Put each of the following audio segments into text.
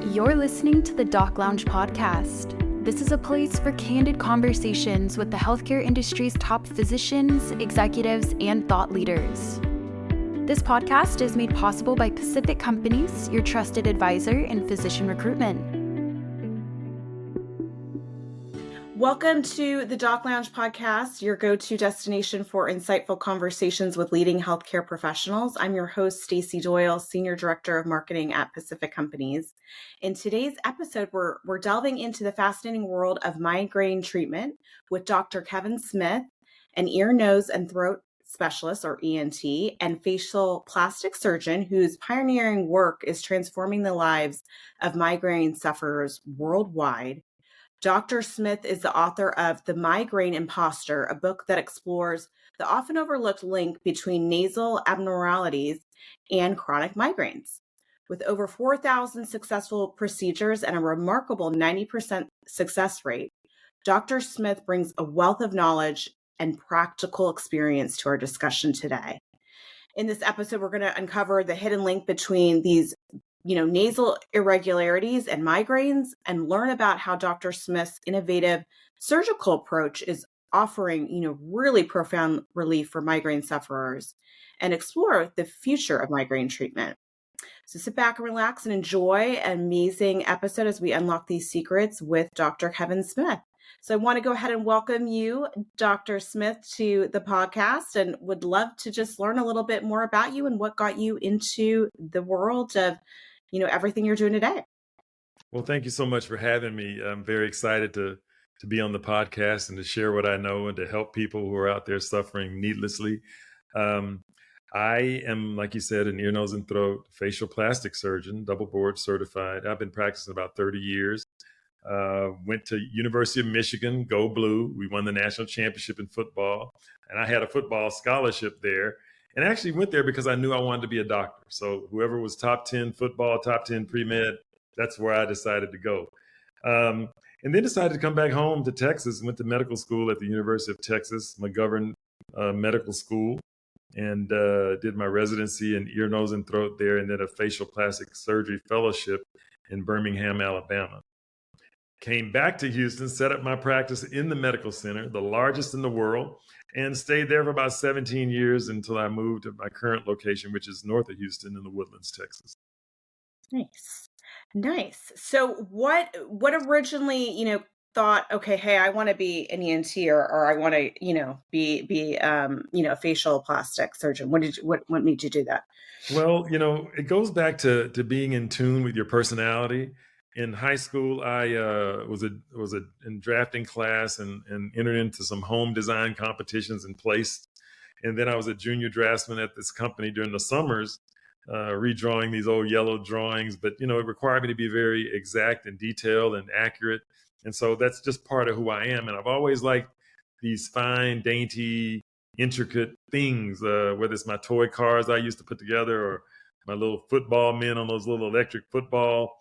You're listening to the Doc Lounge podcast. This is a place for candid conversations with the healthcare industry's top physicians, executives, and thought leaders. This podcast is made possible by Pacific Companies, your trusted advisor in physician recruitment. Welcome to the Doc Lounge podcast, your go-to destination for insightful conversations with leading healthcare professionals. I'm your host, Stacey Doyle, Senior Director of Marketing at Pacific Companies. In today's episode, we're delving into the fascinating world of migraine treatment with Dr. Kevin Smith, an ear, nose, and throat specialist, or ENT, and facial plastic surgeon whose pioneering work is transforming the lives of migraine sufferers worldwide. Dr. Smith is the author of The Migraine Imposter, a book that explores the often overlooked link between nasal abnormalities and chronic migraines. With over 4,000 successful procedures and a remarkable 90% success rate, Dr. Smith brings a wealth of knowledge and practical experience to our discussion today. In this episode, we're going to uncover the hidden link between these nasal irregularities and migraines, and learn about how Dr. Smith's innovative surgical approach is offering, really profound relief for migraine sufferers, and explore the future of migraine treatment. So sit back and relax and enjoy an amazing episode as we unlock these secrets with Dr. Kevin Smith. So I want to go ahead and welcome you, Dr. Smith, to the podcast, and would love to just learn a little bit more about you and what got you into the world of everything you're doing today. Well, thank you so much for having me. I'm very excited to be on the podcast and to share what I know and to help people who are out there suffering needlessly. I am, like you said, an ear, nose, and throat facial plastic surgeon, double board certified. I've been practicing about 30 years. Went to University of Michigan, Go Blue. We won the national championship in football, and I had a football scholarship there. And I actually went there because I knew I wanted to be a doctor. So whoever was top 10 football, top 10 pre-med, that's where I decided to go. And then decided to come back home to Texas, went to medical school at the University of Texas, McGovern Medical School, and did my residency in ear, nose, and throat there, and then a facial plastic surgery fellowship in Birmingham, Alabama. Came back to Houston, set up my practice in the medical center, the largest in the world, and stayed there for about 17 years until I moved to my current location, which is north of Houston in the Woodlands, Texas. Nice. So what originally, thought, okay, hey, I want to be an ENT or I want to, be a facial plastic surgeon. What made you do that? Well, it goes back to being in tune with your personality. In high school, I was in drafting class and entered into some home design competitions and placed. And then I was a junior draftsman at this company during the summers, redrawing these old yellow drawings. But, it required me to be very exact and detailed and accurate. And so that's just part of who I am. And I've always liked these fine, dainty, intricate things, whether it's my toy cars I used to put together or my little football men on those little electric football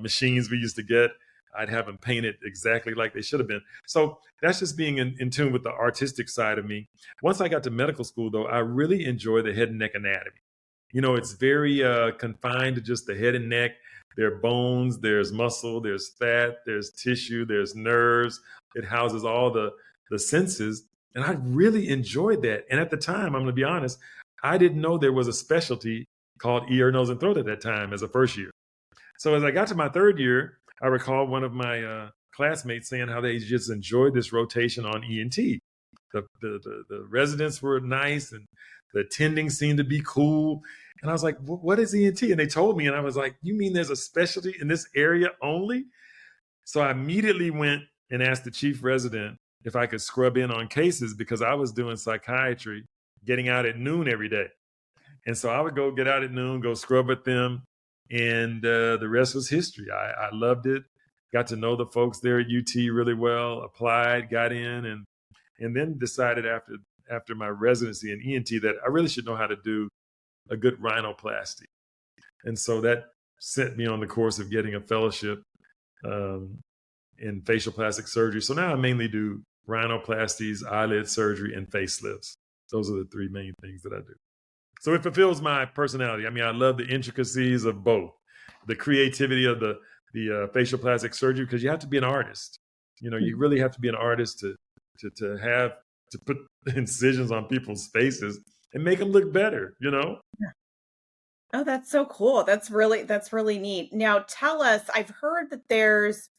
machines we used to get. I'd have them painted exactly like they should have been. So that's just being in tune with the artistic side of me. Once I got to medical school, though, I really enjoy the head and neck anatomy. It's very confined to just the head and neck. There are bones, there's muscle, there's fat, there's tissue, there's nerves. It houses all the senses. And I really enjoyed that. And at the time, I'm going to be honest, I didn't know there was a specialty called ear, nose, and throat at that time as a first year. So as I got to my third year, I recall one of my classmates saying how they just enjoyed this rotation on ENT. The residents were nice and the attending seemed to be cool. And I was like, what is ENT? And they told me, and I was like, you mean there's a specialty in this area only? So I immediately went and asked the chief resident if I could scrub in on cases because I was doing psychiatry, getting out at noon every day. And so I would go get out at noon, go scrub with them. And the rest was history. I loved it. Got to know the folks there at UT really well, applied, got in, and then decided after my residency in ENT that I really should know how to do a good rhinoplasty. And so that set me on the course of getting a fellowship in facial plastic surgery. So now I mainly do rhinoplasties, eyelid surgery, and facelifts. Those are the three main things that I do. So it fulfills my personality. I mean, I love the intricacies of both. the creativity of the facial plastic surgery, because you have to be an artist. You really have to be an artist to put incisions on people's faces and make them look better. Oh, that's so cool. That's really neat. Now tell us, I've heard that there's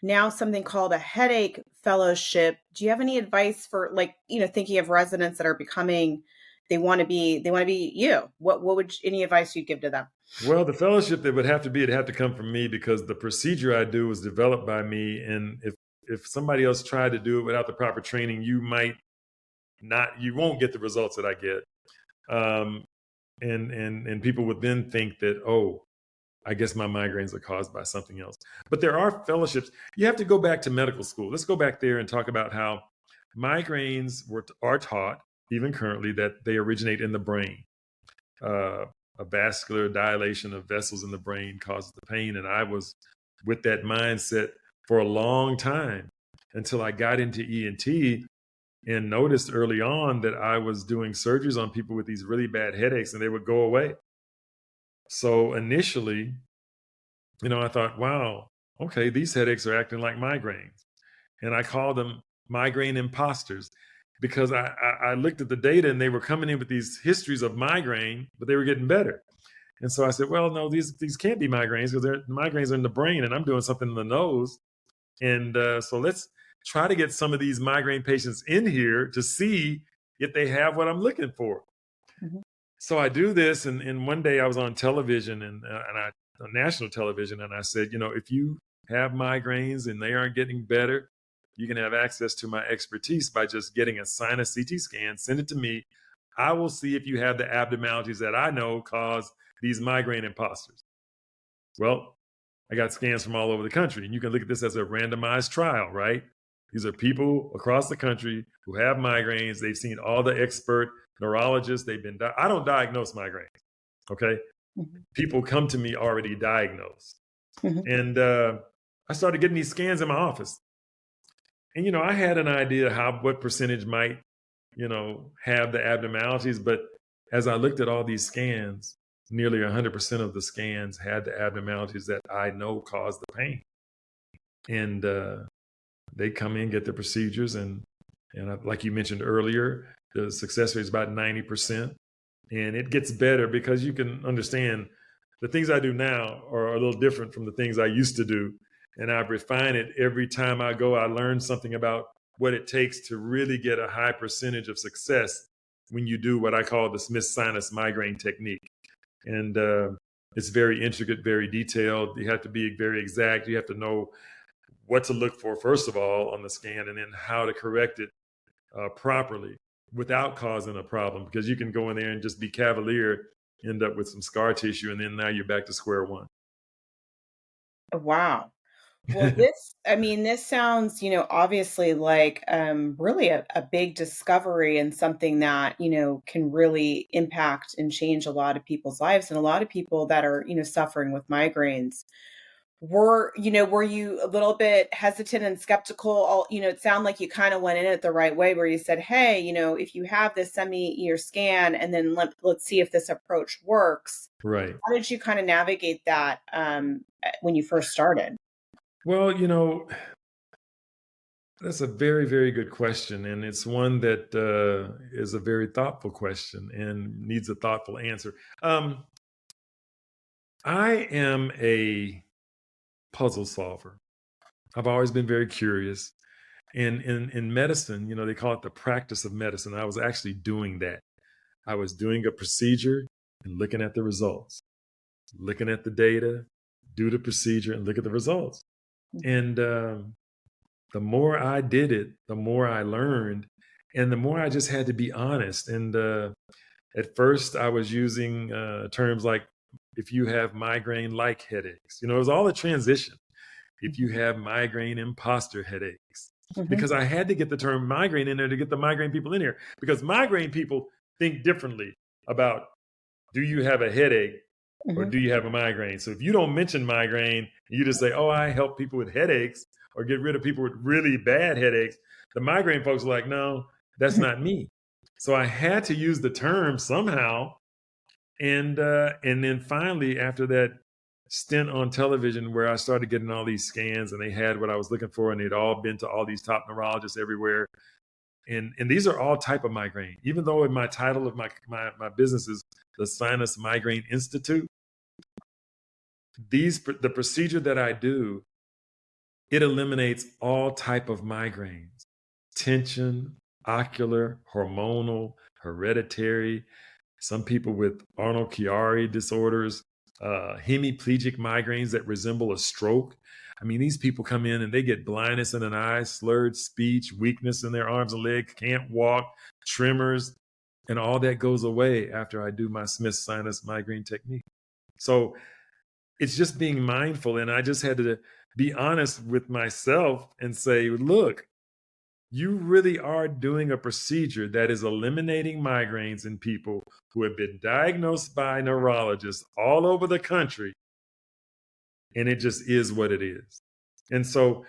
now something called a headache fellowship. Do you have any advice for, like, thinking of residents that are becoming, they want to be you? What would any advice you'd give to them? Well, the fellowship it'd have to come from me, because the procedure I do was developed by me. And if somebody else tried to do it without the proper training, you won't get the results that I get. And people would then think that, oh, I guess my migraines are caused by something else. But there are fellowships. You have to go back to medical school. Let's go back there and talk about how migraines are taught, even currently, that they originate in the brain. A vascular dilation of vessels in the brain causes the pain. And I was with that mindset for a long time, until I got into ENT and noticed early on that I was doing surgeries on people with these really bad headaches, and they would go away. So initially, I thought, wow, okay, these headaches are acting like migraines. And I called them migraine imposters, because I looked at the data and they were coming in with these histories of migraine, but they were getting better. And so I said, well, no, these can't be migraines, because migraines are in the brain and I'm doing something in the nose. And so let's try to get some of these migraine patients in here to see if they have what I'm looking for. Mm-hmm. So I do this. And one day I was on television on national television. And I said, if you have migraines and they aren't getting better, you can have access to my expertise by just getting a sinus CT scan, send it to me. I will see if you have the abnormalities that I know cause these migraine imposters. Well, I got scans from all over the country, and you can look at this as a randomized trial, right? These are people across the country who have migraines. They've seen all the expert neurologists. I don't diagnose migraines, okay? Mm-hmm. People come to me already diagnosed. Mm-hmm. And I started getting these scans in my office. And, I had an idea what percentage might, have the abnormalities. But as I looked at all these scans, nearly 100% of the scans had the abnormalities that I know cause the pain. And they come in, get the procedures. And like you mentioned earlier, the success rate is about 90%. And it gets better, because you can understand the things I do now are a little different from the things I used to do. And I've refined it every time I go. I learn something about what it takes to really get a high percentage of success when you do what I call the Smith sinus migraine technique. And it's very intricate, very detailed. You have to be very exact. You have to know what to look for, first of all, on the scan, and then how to correct it properly without causing a problem, because you can go in there and just be cavalier, end up with some scar tissue, and then now you're back to square one. Wow. Well, this sounds, obviously like really a big discovery, and something that, can really impact and change a lot of people's lives, and a lot of people that are, suffering with migraines. Were you a little bit hesitant and skeptical? It sounded like you kind of went in it the right way, where you said, hey, if you have this, send me your scan, and then let's see if this approach works. Right. How did you kind of navigate that when you first started? Well, that's a very, very good question. And it's one that is a very thoughtful question and needs a thoughtful answer. I am a puzzle solver. I've always been very curious. And in medicine, they call it the practice of medicine. I was actually doing that. I was doing a procedure and looking at the results, looking at the data, do the procedure and look at the results. And the more I did it, the more I learned, and the more I just had to be honest. And at first I was using terms like, if you have migraine-like headaches, it was all a transition. If you have migraine imposter headaches, mm-hmm. because I had to get the term migraine in there to get the migraine people in here, because migraine people think differently about, do you have a headache? Mm-hmm. Or do you have a migraine? So if you don't mention migraine, you just say, oh, I help people with headaches, or get rid of people with really bad headaches, the migraine folks are like, no, that's not me. So I had to use the term somehow. And then finally, after that stint on television where I started getting all these scans, and they had what I was looking for, and they'd all been to all these top neurologists everywhere. And these are all type of migraine. Even though in my title of my business is the Sinus Migraine Institute, the procedure that I do, it eliminates all type of migraines: tension, ocular, hormonal, hereditary, some people with Arnold-Chiari disorders, hemiplegic migraines that resemble a stroke. I mean, these people come in and they get blindness in an eye, slurred speech, weakness in their arms and legs, can't walk, tremors, and all that goes away after I do my Smith sinus migraine technique. So it's just being mindful. And I just had to be honest with myself and say, look, you really are doing a procedure that is eliminating migraines in people who have been diagnosed by neurologists all over the country. And it just is what it is. And so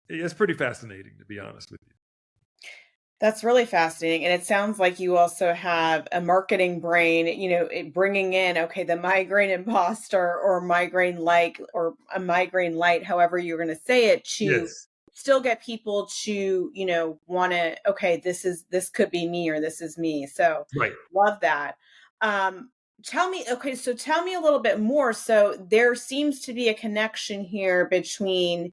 it's pretty fascinating, to be honest with you. That's really fascinating. And it sounds like you also have a marketing brain, bringing in, okay, the migraine imposter or migraine like, or a migraine light, however you're going to say it, to Yes. still get people to, want to, okay, this could be me, or this is me. So Right. Love that. Tell me a little bit more. So there seems to be a connection here between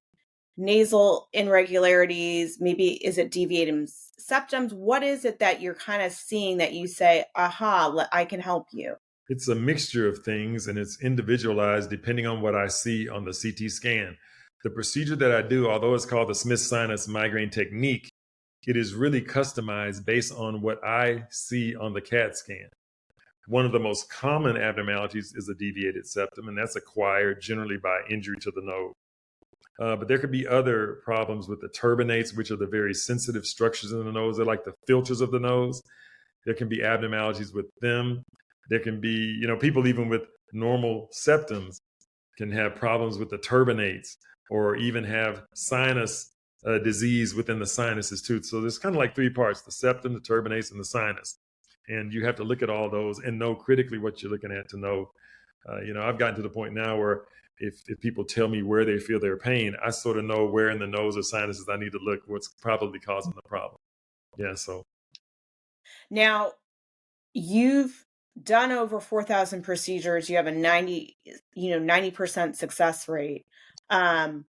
nasal irregularities, maybe is it deviating septums? What is it that you're kind of seeing that you say, aha, I can help you? It's a mixture of things, and it's individualized depending on what I see on the CT scan. The procedure that I do, although it's called the Smith sinus migraine technique, it is really customized based on what I see on the CAT scan. One of the most common abnormalities is a deviated septum, and that's acquired generally by injury to the nose. But there could be other problems with the turbinates, which are the very sensitive structures in the nose. They're like the filters of the nose. There can be abnormalities with them. There can be, people even with normal septums can have problems with the turbinates, or even have sinus disease within the sinuses too. So there's kind of like three parts: the septum, the turbinates, and the sinus. And you have to look at all those and know critically what you're looking at to know. I've gotten to the point now where if people tell me where they feel their pain, I sort of know where in the nose or sinuses I need to look, what's probably causing the problem. Yeah. So now you've done over 4,000 procedures. You have a 90% success rate. I'm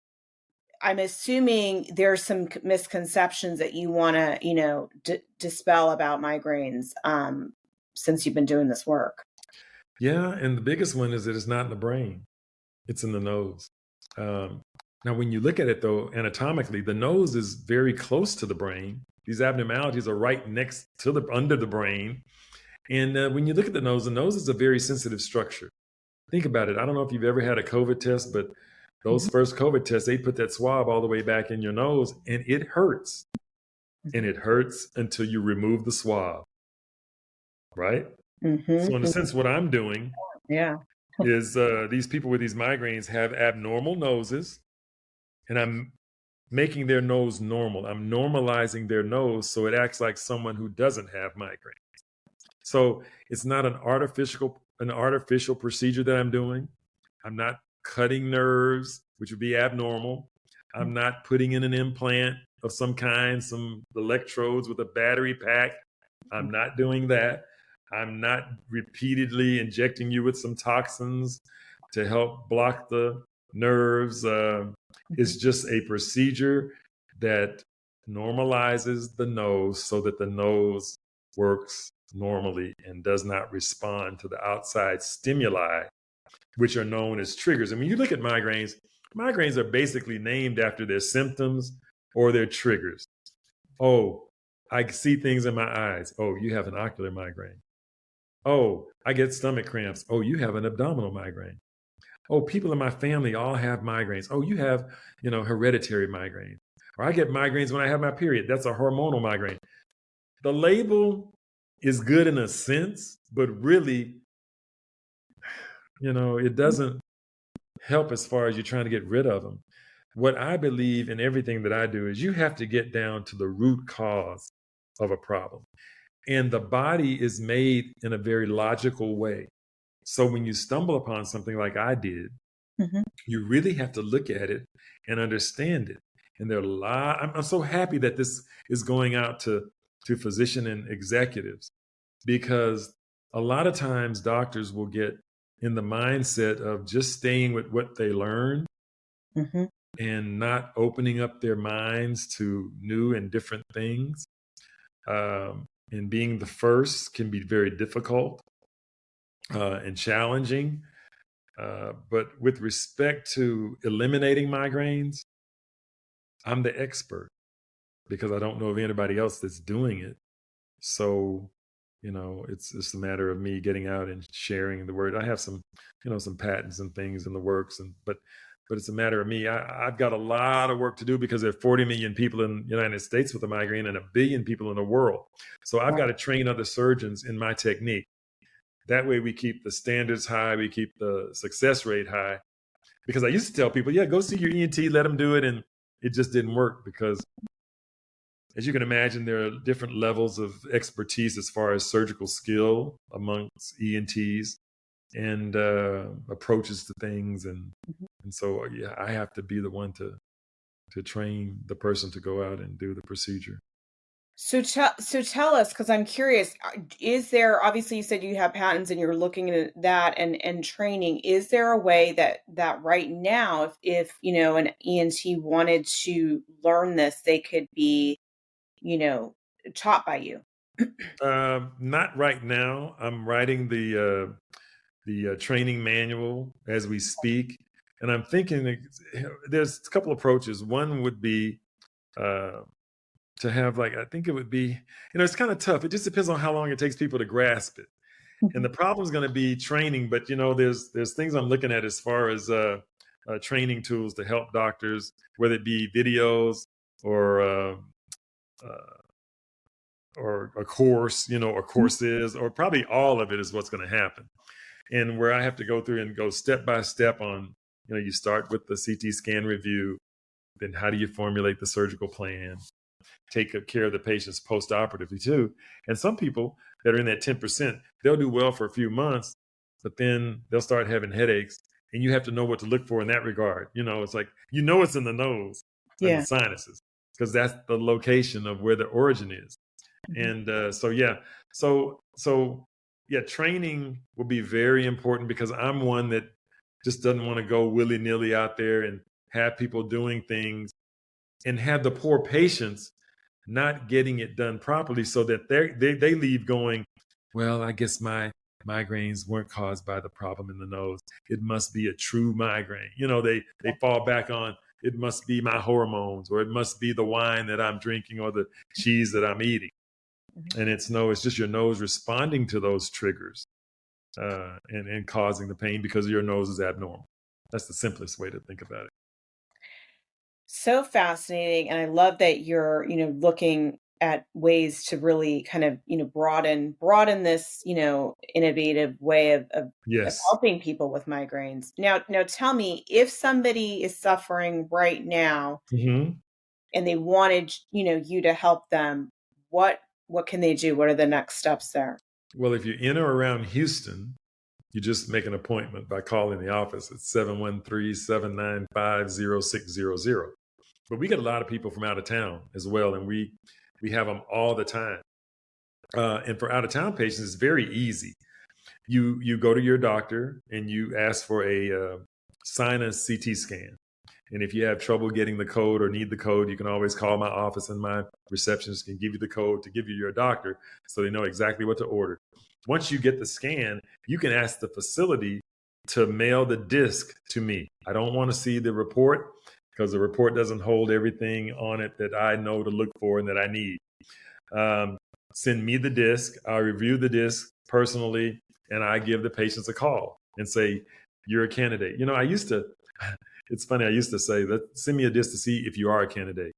assuming there's some misconceptions that you want to, dispel about migraines since you've been doing this work. Yeah. And the biggest one is that it's not in the brain. It's in the nose. Now, when you look at it, though, anatomically, the nose is very close to the brain. These abnormalities are right next to under the brain. And when you look at the nose is a very sensitive structure. Think about it. I don't know if you've ever had a COVID test, but those first COVID tests, they put that swab all the way back in your nose, and it hurts. And it hurts until you remove the swab. Right? Mm-hmm. So in a sense, what I'm doing is these people with these migraines have abnormal noses, and I'm making their nose normal. I'm normalizing their nose so it acts like someone who doesn't have migraines. So it's not an artificial procedure that I'm doing. I'm not cutting nerves, which would be abnormal. I'm not putting in an implant of some kind, some electrodes with a battery pack. I'm not doing that. I'm not repeatedly injecting you with some toxins to help block the nerves. It's just a procedure that normalizes the nose so that the nose works normally and does not respond to the outside stimuli, which are known as triggers. I mean, you look at migraines are basically named after their symptoms or their triggers. Oh, I see things in my eyes. Oh, you have an ocular migraine. Oh, I get stomach cramps. Oh, you have an abdominal migraine. Oh, people in my family all have migraines. Oh, you have, hereditary migraine. Or I get migraines when I have my period. That's a hormonal migraine. The label is good in a sense, but really, it doesn't help as far as you're trying to get rid of them. What I believe in everything that I do is you have to get down to the root cause of a problem. And the body is made in a very logical way. So when you stumble upon something like I did, you really have to look at it and understand it. And there are a lot. I'm so happy that this is going out to physician and executives, because a lot of times doctors will get in the mindset of just staying with what they learned and not opening up their minds to new and different things. And being the first can be very difficult and challenging. But with respect to eliminating migraines, I'm the expert because I don't know of anybody else that's doing it. So, it's just a matter of me getting out and sharing the word. I have some patents and things in the works, but it's a matter of me. I've got a lot of work to do because there are 40 million people in the United States with a migraine and 1 billion people in the world. So I've got to train other surgeons in my technique. That way we keep the standards high, we keep the success rate high. Because I used to tell people, yeah, go see your ENT, let them do it. And it just didn't work because, as you can imagine, there are different levels of expertise as far as surgical skill amongst ENTs and approaches to things. And so, yeah, I have to be the one to train the person to go out and do the procedure. So tell us, because I'm curious, is there, obviously you said you have patents and you're looking at that and training, is there a way that right now, if an ENT wanted to learn this, they could be, taught by you? Not right now. I'm writing the training manual as we speak. And I'm thinking there's a couple approaches. One would be to have, I think it would be, it's kind of tough. It just depends on how long it takes people to grasp it. And the problem is going to be training, but there's things I'm looking at as far as training tools to help doctors, whether it be videos or a course, or courses, or probably all of it is what's going to happen. And where I have to go through and go step by step on, you start with the CT scan review, then how do you formulate the surgical plan? Take care of the patients post-operatively too. And some people that are in that 10%, they'll do well for a few months, but then they'll start having headaches. And you have to know what to look for in that regard. It's like, it's in the nose and the sinuses, because that's the location of where the origin is. And training will be very important, because I'm one that just doesn't want to go willy-nilly out there and have people doing things and have the poor patients not getting it done properly, so that they leave going, well, I guess my migraines weren't caused by the problem in the nose. It must be a true migraine. They fall back on, it must be my hormones, or it must be the wine that I'm drinking or the cheese that I'm eating. And it's just your nose responding to those triggers and causing the pain because your nose is abnormal. That's the simplest way to think about it. So fascinating. And I love that you're, looking at ways to really kind of, broaden this, innovative way of helping people with migraines. Now tell me, if somebody is suffering right now and they wanted, you to help them, what can they do? What are the next steps there? Well, if you're in or around Houston, you just make an appointment by calling the office at 713-795-0600. But we get a lot of people from out of town as well, and we have them all the time. And for out of town patients, it's very easy. You go to your doctor and you ask for a sinus CT scan. And if you have trouble getting the code or need the code, you can always call my office, and my receptionist can give you the code to give you your doctor, so they know exactly what to order. Once you get the scan, you can ask the facility to mail the disc to me. I don't want to see the report, because the report doesn't hold everything on it that I know to look for and that I need. Send me the disc. I'll review the disc personally, and I give the patients a call and say, you're a candidate. It's funny, I used to say, send me a disc to see if you are a candidate.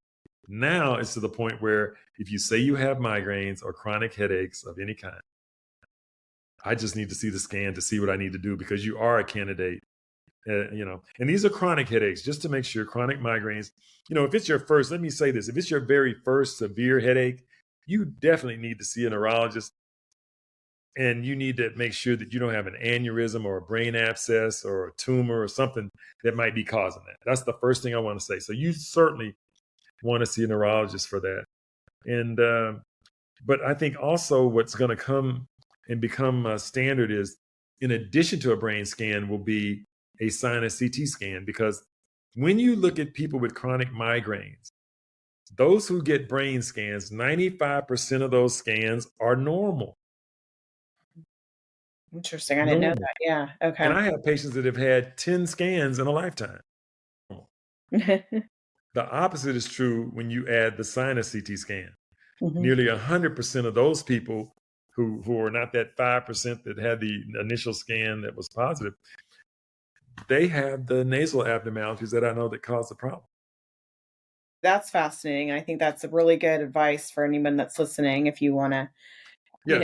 Now it's to the point where if you say you have migraines or chronic headaches of any kind, I just need to see the scan to see what I need to do, because you are a candidate. And these are chronic headaches, just to make sure. Chronic migraines, if it's your first, let me say this, if it's your very first severe headache, you definitely need to see a neurologist and you need to make sure that you don't have an aneurysm or a brain abscess or a tumor or something that might be causing that. That's the first thing I want to say. So you certainly want to see a neurologist for that. And but I think also what's going to come and become a standard is, in addition to a brain scan, will be a sinus CT scan, because when you look at people with chronic migraines, those who get brain scans, 95% of those scans are normal. Interesting. I didn't know that. Yeah. Okay. And I have patients that have had 10 scans in a lifetime. The opposite is true when you add the sinus CT scan. Mm-hmm. Nearly 100% of those people who are not that 5% that had the initial scan that was positive, they have the nasal abnormalities that I know that cause the problem. That's fascinating. I think that's a really good advice for anyone that's listening. If you want to,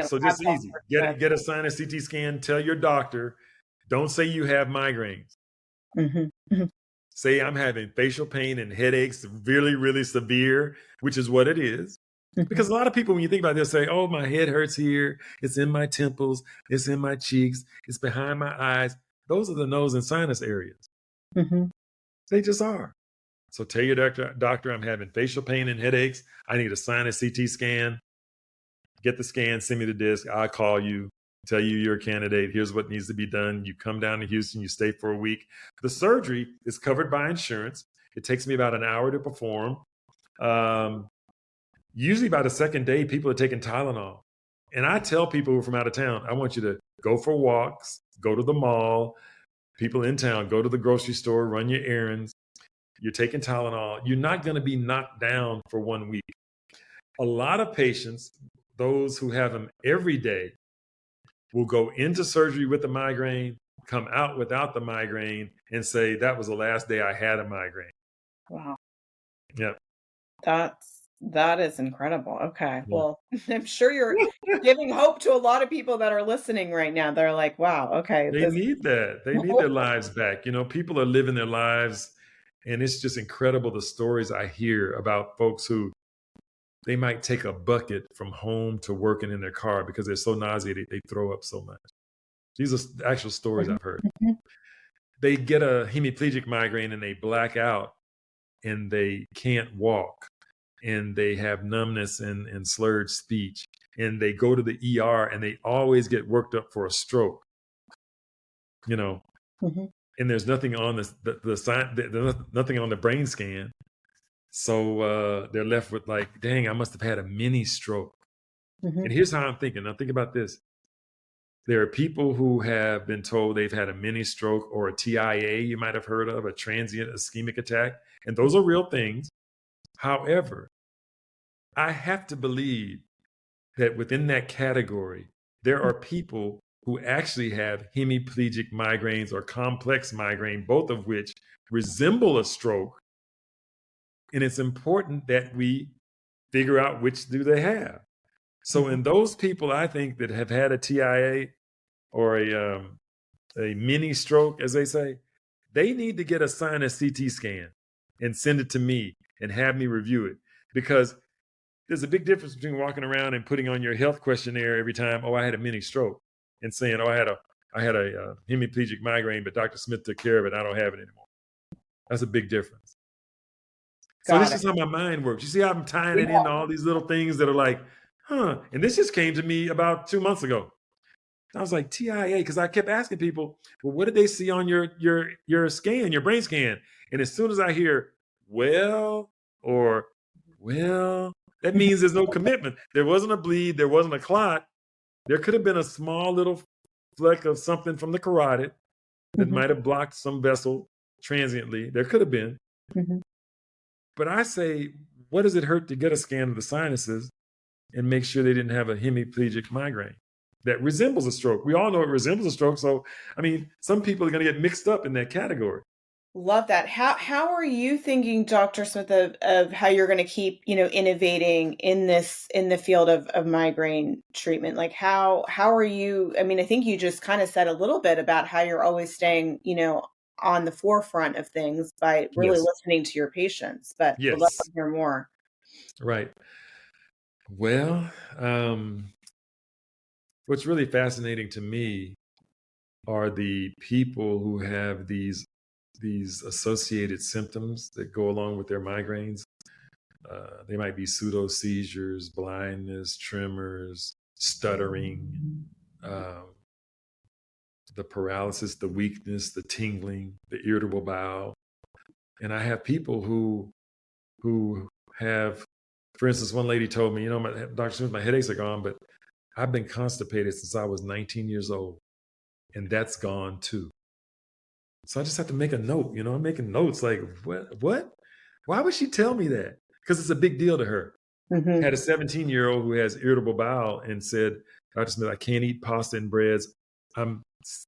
so just easy. Get a sinus CT scan. Tell your doctor. Don't say you have migraines. Mm-hmm. Mm-hmm. Say I'm having facial pain and headaches, really, really severe, which is what it is. Mm-hmm. Because a lot of people, when you think about this, say, "Oh, my head hurts here. It's in my temples. It's in my cheeks. It's behind my eyes." Those are the nose and sinus areas. Mm-hmm. They just are. So tell your doctor, I'm having facial pain and headaches. I need a sinus CT scan. Get the scan, send me the disc. I'll call you, tell you you're a candidate. Here's what needs to be done. You come down to Houston, you stay for a week. The surgery is covered by insurance. It takes me about an hour to perform. Usually by the second day, people are taking Tylenol. And I tell people who are from out of town, I want you to go for walks, go to the mall. People in town, go to the grocery store, run your errands. You're taking Tylenol. You're not going to be knocked down for 1 week. A lot of patients, those who have them every day, will go into surgery with a migraine, come out without the migraine, and say, that was the last day I had a migraine. Wow. Yep. That is incredible. Okay. Yeah. Well, I'm sure you're giving hope to a lot of people that are listening right now. They're like, wow, okay. They need that. They need their lives back. People are living their lives. And it's just incredible, the stories I hear about folks who they might take a bucket from home to working in their car because they're so nauseated, they throw up so much. These are actual stories I've heard. Mm-hmm. They get a hemiplegic migraine and they black out and they can't walk and they have numbness and slurred speech. And they go to the ER and they always get worked up for a stroke, Mm-hmm. And there's nothing on nothing on the brain scan. So they're left with like, dang, I must have had a mini stroke. Mm-hmm. And here's how I'm thinking. Now think about this. There are people who have been told they've had a mini stroke or a TIA, you might have heard of, a transient ischemic attack. And those are real things. However, I have to believe that within that category, there are people who actually have hemiplegic migraines or complex migraine, both of which resemble a stroke. And it's important that we figure out which do they have. So in those people, I think, that have had a TIA or a mini stroke, as they say, they need to get a sinus CT scan and send it to me and have me review it. Because there's a big difference between walking around and putting on your health questionnaire every time, oh, I had a mini stroke, and saying, oh, I had a hemiplegic migraine, but Dr. Smith took care of it. I don't have it anymore. That's a big difference. So this is how my mind works. You see how I'm tying it into all these little things that are like, and this just came to me about 2 months ago. I was like, TIA, because I kept asking people, well, what did they see on your scan, your brain scan? And as soon as I hear, well, that means there's no commitment. There wasn't a bleed. There wasn't a clot. There could have been a small little fleck of something from the carotid that might have blocked some vessel transiently. There could have been. Mm-hmm. But I say, what does it hurt to get a scan of the sinuses and make sure they didn't have a hemiplegic migraine that resembles a stroke? We all know it resembles a stroke. So, some people are going to get mixed up in that category. Love that. How are you thinking, Dr. Smith, of how you're going to keep, innovating in the field of migraine treatment? Like how are you? I think you just kind of said a little bit about how you're always staying, on the forefront of things by really listening to your patients. But I'd love to hear more. Right. Well, what's really fascinating to me are the people who have these associated symptoms that go along with their migraines. They might be pseudo seizures, blindness, tremors, stuttering, the paralysis, the weakness, the tingling, the irritable bowel. And I have people who have, for instance, one lady told me, Dr. Smith, my headaches are gone, but I've been constipated since I was 19 years old, and that's gone too. So I just have to make a note, I'm making notes like, what? Why would she tell me that? Because it's a big deal to her. Mm-hmm. Had a 17-year-old who has irritable bowel and said, Dr. Smith, I can't eat pasta and breads. I'm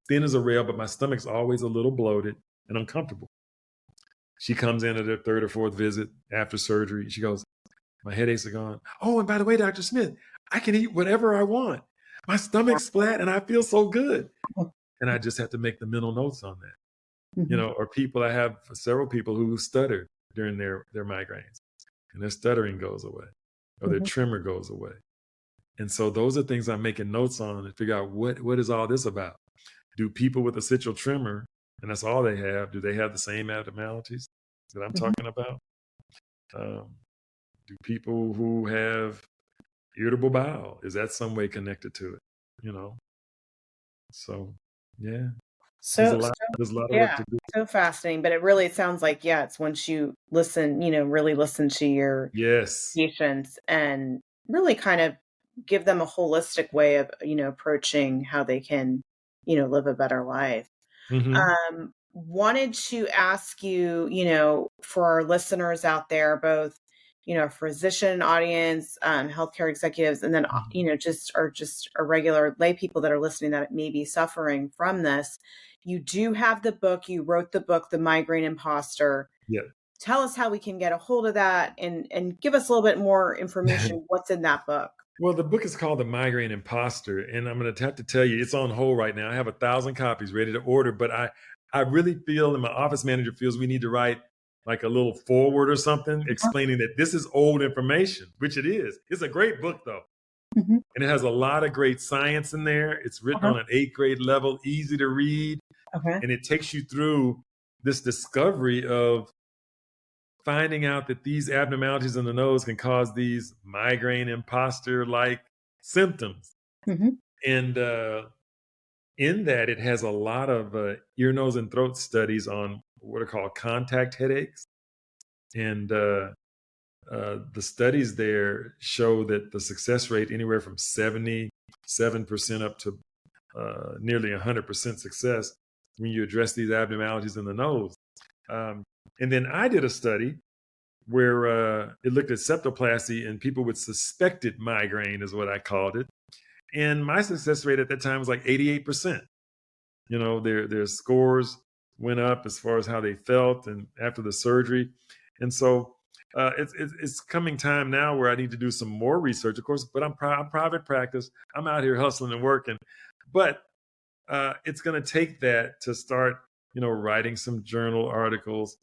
thin as a rail, but my stomach's always a little bloated and uncomfortable. She comes in at her third or fourth visit after surgery. She goes, my headaches are gone. Oh, and by the way, Dr. Smith, I can eat whatever I want. My stomach's flat and I feel so good. And I just have to make the mental notes on that. Mm-hmm. Or people, I have several people who stutter during their migraines, and their stuttering goes away, or their tremor goes away. And so those are things I'm making notes on to figure out what is all this about. Do people with essential tremor, and that's all they have, do they have the same abnormalities that I'm talking about? Do people who have irritable bowel, is that some way connected to it? So yeah. There's a lot of work to do. So fascinating. But it sounds like, it's once you listen, really listen to your patients and really kind of give them a holistic way of, approaching how they can, live a better life. Mm-hmm. Wanted to ask you, for our listeners out there, both, physician audience, healthcare executives, and then, just our regular lay people that are listening that may be suffering from this. You do have the book. You wrote the book, The Migraine Imposter. Yeah. Tell us how we can get a hold of that and give us a little bit more information. What's in that book? Well, the book is called The Migraine Imposter, and I'm going to have to tell you, it's on hold right now. I have 1,000 copies ready to order, but I really feel, and my office manager feels, we need to write like a little foreword or something explaining that this is old information, which it is. It's a great book, though. Mm-hmm. And it has a lot of great science in there. It's written on an 8th grade level, easy to read. And it takes you through this discovery of finding out that these abnormalities in the nose can cause these migraine imposter-like symptoms. Mm-hmm. And in that, it has a lot of ear, nose, and throat studies on what are called contact headaches. And the studies there show that the success rate anywhere from 77% up to nearly 100% success when you address these abnormalities in the nose. And then I did a study where it looked at septoplasty in people with suspected migraine, is what I called it. And my success rate at that time was like 88%. Their scores went up as far as how they felt and after the surgery. And so it's coming time now where I need to do some more research, of course, but I'm private practice. I'm out here hustling and working. But it's going to take that to start, writing some journal articles.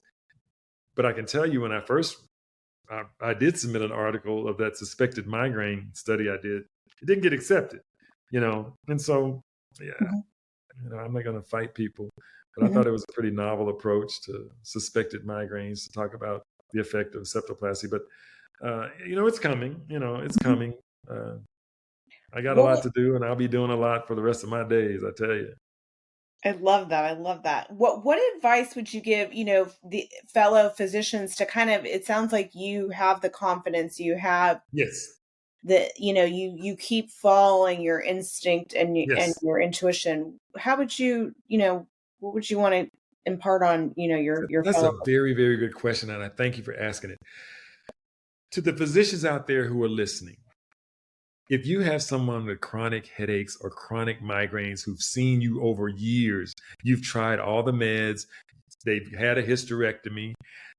But I can tell you, when I did submit an article of that suspected migraine study I did, it didn't get accepted, and so, I'm not going to fight people, but I thought it was a pretty novel approach to suspected migraines to talk about the effect of septoplasty. But, it's coming, it's coming. I got a lot to do, and I'll be doing a lot for the rest of my days, I tell you. I love that. What advice would you give, the fellow physicians to kind of, it sounds like you have the confidence, you have the, you keep following your instinct and your intuition. How would you, what would you want to impart on, your That's fellow? a very, very good question. And I thank you for asking it. To the physicians out there who are listening, if you have someone with chronic headaches or chronic migraines who've seen you over years, you've tried all the meds, they've had a hysterectomy,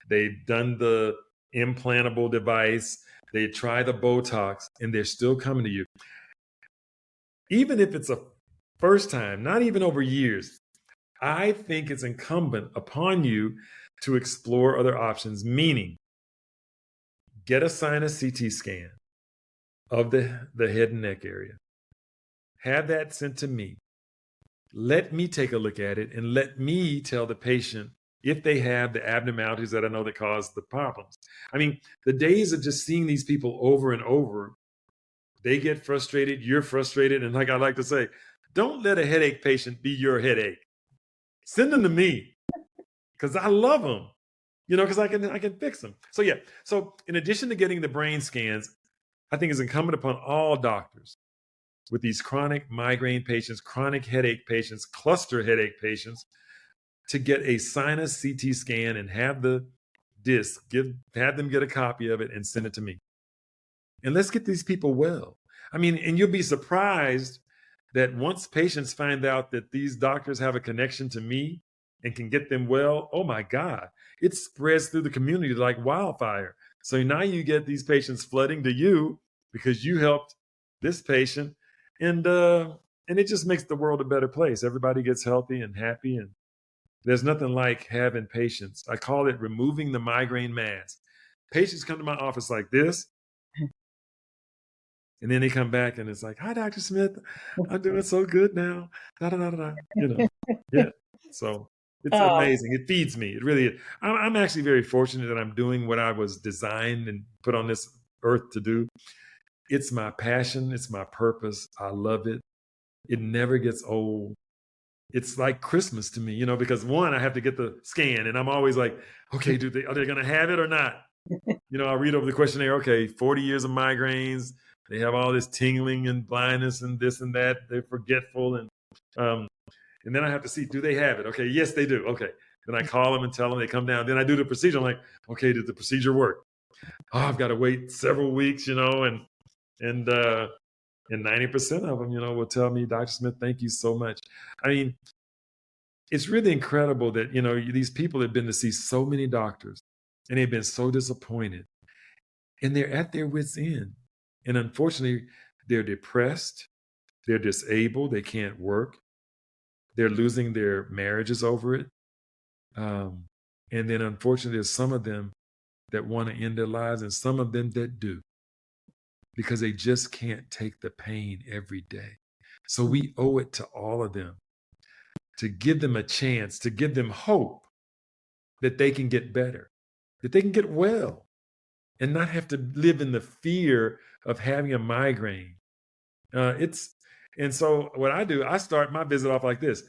they've done the implantable device, they try the Botox, and they're still coming to you. Even if it's a first time, not even over years, I think it's incumbent upon you to explore other options, meaning get a sinus CT scan of the head and neck area. have that sent to me. Let me take a look at it and let me tell the patient if they have the abnormalities that I know that cause the problems. I mean, the days of just seeing these people over and over, they get frustrated, you're frustrated. And like I like to say, don't let a headache patient be your headache. Send them to me because I love them, because I can fix them. So yeah. So in addition to getting the brain scans, I think it's incumbent upon all doctors with these chronic migraine patients, chronic headache patients, cluster headache patients, to get a sinus CT scan and have the disc, have them get a copy of it and send it to me. And let's get these people well. I mean, and you'll be surprised that once patients find out that these doctors have a connection to me and can get them well, oh my God, it spreads through the community like wildfire. So now you get these patients flooding to you because you helped this patient. And it just makes the world a better place. Everybody gets healthy and happy. And there's nothing like having patients. I call it removing the migraine mask. Patients come to my office like this. And then they come back and it's like, hi, Dr. Smith, I'm doing so good now. Da, da, da, da, da. Yeah. So it's amazing. It feeds me. It really is. I'm actually very fortunate that I'm doing what I was designed and put on this earth to do. It's my passion. It's my purpose. I love it. It never gets old. It's like Christmas to me, because one, I have to get the scan and I'm always like, okay, are they going to have it or not? I read over the questionnaire. Okay, 40 years of migraines. They have all this tingling and blindness and this and that. They're forgetful. And then I have to see, do they have it? Okay, yes, they do. Okay. Then I call them and tell them they come down. Then I do the procedure. I'm like, okay, did the procedure work? Oh, I've got to wait several weeks, and 90% of them, will tell me, Dr. Smith, thank you so much. I mean, it's really incredible that, these people have been to see so many doctors and they've been so disappointed and they're at their wits' end. And unfortunately, they're depressed, they're disabled, they can't work, they're losing their marriages over it. And then unfortunately, there's some of them that want to end their lives and some of them that do, because they just can't take the pain every day. So we owe it to all of them to give them a chance, to give them hope that they can get better, that they can get well and not have to live in the fear of having a migraine. And so what I do, I start my visit off like this.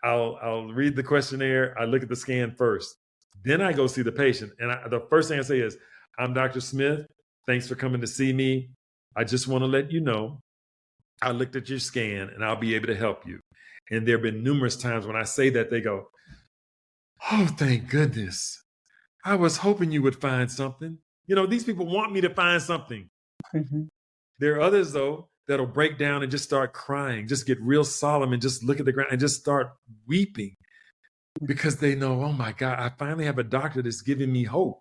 I'll read the questionnaire. I look at the scan first. Then I go see the patient. And the first thing I say is, I'm Dr. Smith. Thanks for coming to see me. I just want to let you know, I looked at your scan and I'll be able to help you. And there have been numerous times when I say that, they go, oh, thank goodness. I was hoping you would find something. These people want me to find something. Mm-hmm. There are others, though, that'll break down and just start crying, just get real solemn and just look at the ground and just start weeping because they know, oh my God, I finally have a doctor that's giving me hope.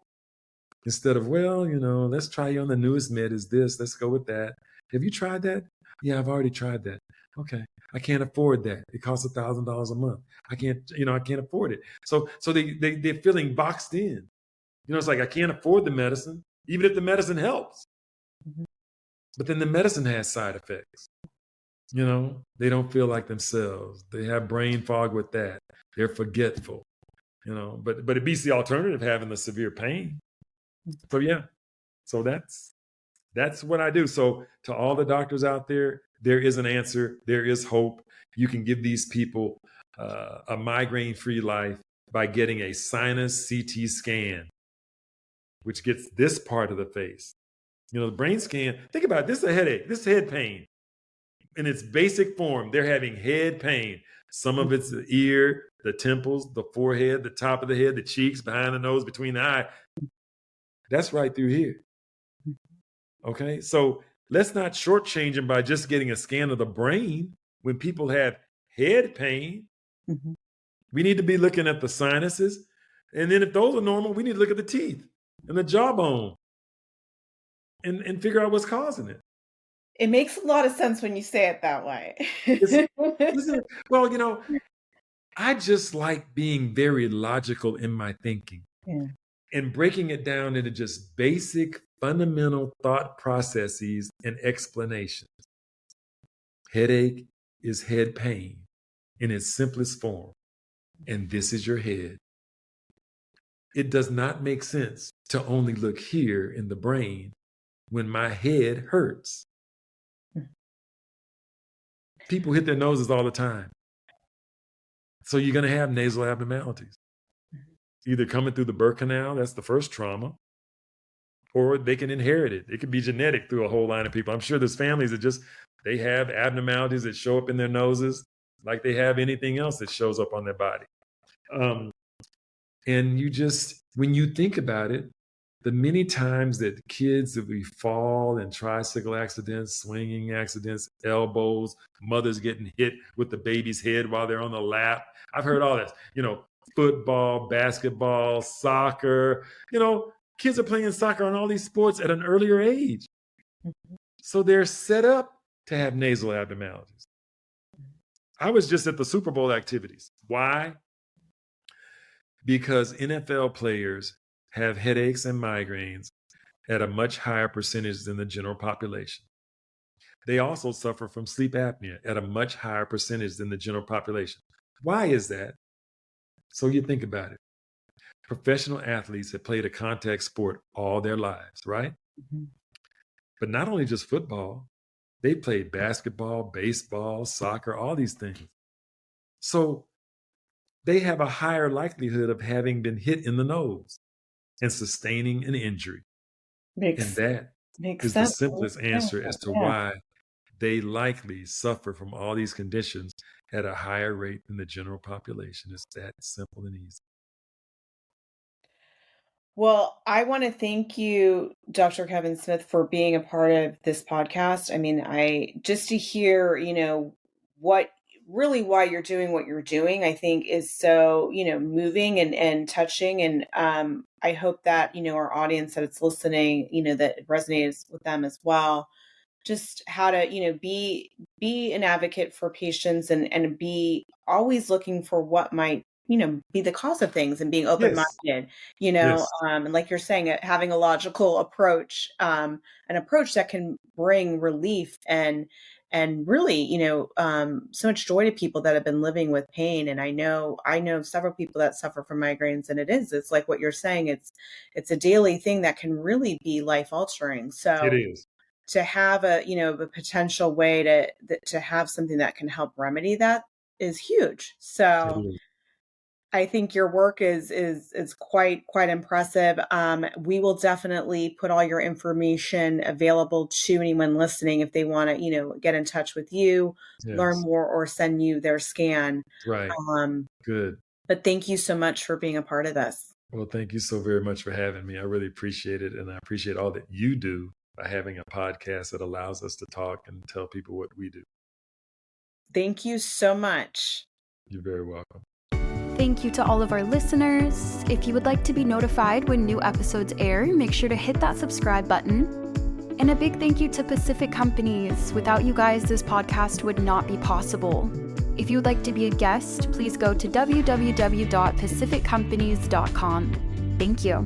Instead of, well, let's try you on the newest med is this, let's go with that. Have you tried that? Yeah, I've already tried that. Okay. I can't afford that. It costs $1,000 a month. I can't afford it. So they're feeling boxed in. It's like, I can't afford the medicine, even if the medicine helps. Mm-hmm. But then the medicine has side effects. They don't feel like themselves. They have brain fog with that. They're forgetful, but it beats the alternative, having the severe pain. So yeah, so that's what I do. So to all the doctors out there is an answer. There is hope. You can give these people a migraine-free life by getting a sinus CT scan, which gets this part of the face. The brain scan, think about it, this is a headache, this is head pain. In its basic form, they're having head pain. Some of it's the ear, the temples, the forehead, the top of the head, the cheeks, behind the nose, between the eye. That's right through here. Okay, so let's not shortchange them by just getting a scan of the brain when people have head pain. Mm-hmm. We need to be looking at the sinuses. And then if those are normal, we need to look at the teeth and the jawbone and figure out what's causing it. It makes a lot of sense when you say it that way. Well, I just like being very logical in my thinking and breaking it down into just basic, fundamental thought processes and explanations. Headache is head pain in its simplest form. And this is your head. It does not make sense to only look here in the brain when my head hurts. People hit their noses all the time. So you're going to have nasal abnormalities. Either coming through the birth canal, that's the first trauma, or they can inherit it. It could be genetic through a whole line of people. I'm sure there's families that they have abnormalities that show up in their noses like they have anything else that shows up on their body. And when you think about it, the many times that kids that we fall in tricycle accidents, swinging accidents, elbows, mothers getting hit with the baby's head while they're on the lap. I've heard all this, football, basketball, soccer, kids are playing soccer on all these sports at an earlier age. So they're set up to have nasal abnormalities. I was just at the Super Bowl activities. Why? Because NFL players have headaches and migraines at a much higher percentage than the general population. They also suffer from sleep apnea at a much higher percentage than the general population. Why is that? So you think about it. Professional athletes have played a contact sport all their lives, right? Mm-hmm. But not only just football, they played basketball, baseball, soccer, all these things. So they have a higher likelihood of having been hit in the nose and sustaining an injury. And that is the simplest answer as to why they likely suffer from all these conditions at a higher rate than the general population. It's that simple and easy. Well, I want to thank you, Dr. Kevin Smith, for being a part of this podcast. I mean, just to hear, why you're doing what you're doing, I think is so, moving and touching. And I hope that, our audience that it's listening, that it resonates with them as well. Just how to, be an advocate for patients and be always looking for what might, be the cause of things and being open-minded, Yes. And like you're saying, having a logical approach, an approach that can bring relief and really, so much joy to people that have been living with pain. And I know several people that suffer from migraines, and it's like what you're saying, it's a daily thing that can really be life altering. So it is. To have a potential way to have something that can help remedy that is huge. So I think your work is quite impressive. We will definitely put all your information available to anyone listening if they want to, get in touch with you, learn more, or send you their scan. Right. Good. But thank you so much for being a part of this. Well, thank you so very much for having me. I really appreciate it. And I appreciate all that you do by having a podcast that allows us to talk and tell people what we do. Thank you so much. You're very welcome. Thank you to all of our listeners. If you would like to be notified when new episodes air, make sure to hit that subscribe button. And a big thank you to Pacific Companies. Without you guys, this podcast would not be possible. If you would like to be a guest, please go to www.pacificcompanies.com. Thank you.